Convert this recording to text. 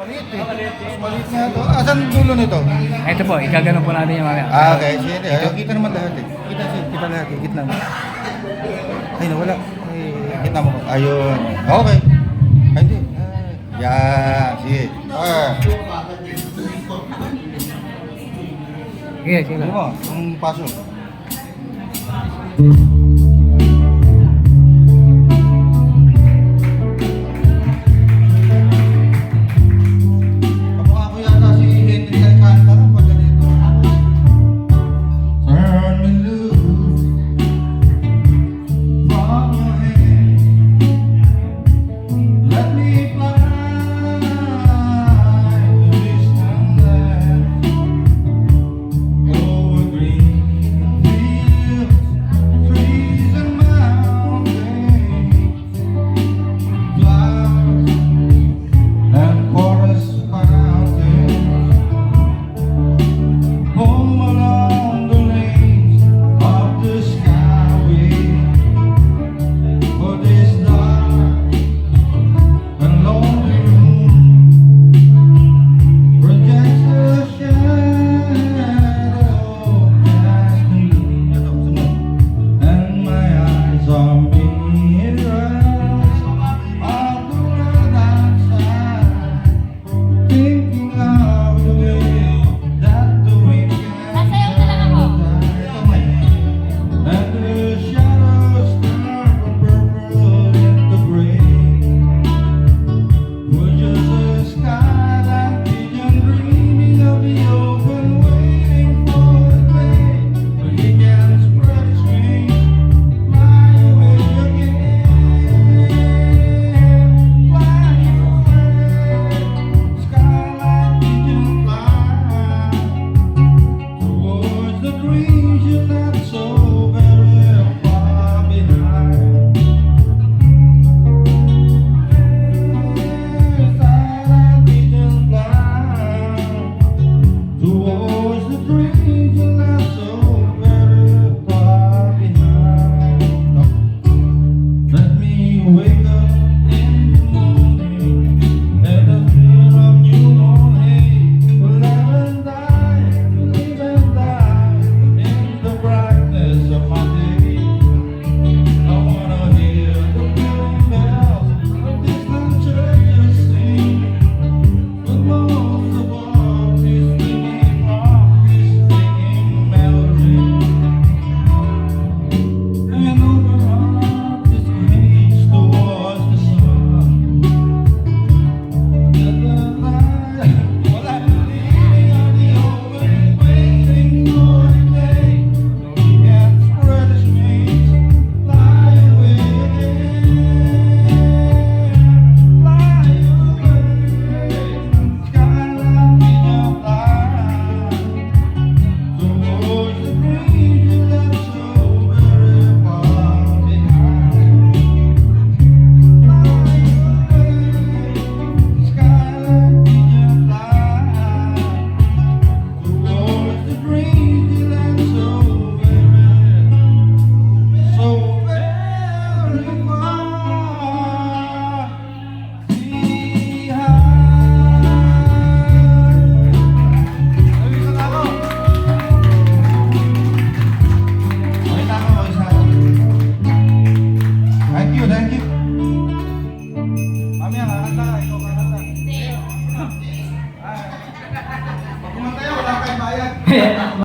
Maliit eh. Maliit nga ito. Asan dulo nito? Ito po, ikagano po natin yung mamaya. Okay. Sige. Kita naman lahat eh. Kita lahat eh. Gitna mo. Ay, nawala. Ay, gitna mo. Ayun. Okay. Ay, hindi. Yan. Sige. Sige, sige. Ano mo? Ang paso. Kamukha ko yata si Henry Alcantara pag ganito. Turn me loose from your hand. Let me fly to distant land. Over green fields, trees and mountains, flowers and forests fountains. Home along the lanes of the skyway. For this dark and lonely room projects a shadow casting gloom, and my eyes are mirrors of the world outside, thinking of the way that the wind Sasayaw na lang ako. and the shadows turn from purple into gray. We're just a skyline pigeon dreaming of the open, waiting for the day when he can spread his wings, fly away again, fly away. Skyline pigeon fly towards the dreams you left so very far behind. Silent pigeon fly towards the dreams you left so very far behind. Let me wake up in the morning, let the feel of new morning, live and die in the brightness of my day. I wanna hear the ringing bells of distant churches sing, but most of all, this ringing from this singing melody. And over all this page towards the sun, let the light, well, I'm leaning on the open, waiting for the day when he can spread his wings, fly away again, fly away. Skyline pigeon fly towards the dreams you left so very far behind. Fly away, skyline pigeon fly towards the dreams you left so very far behind. Thank you, thank you. Mami, kakanta ka, ikaw kakanta. Pag kumanta yan, wala kayong bayad.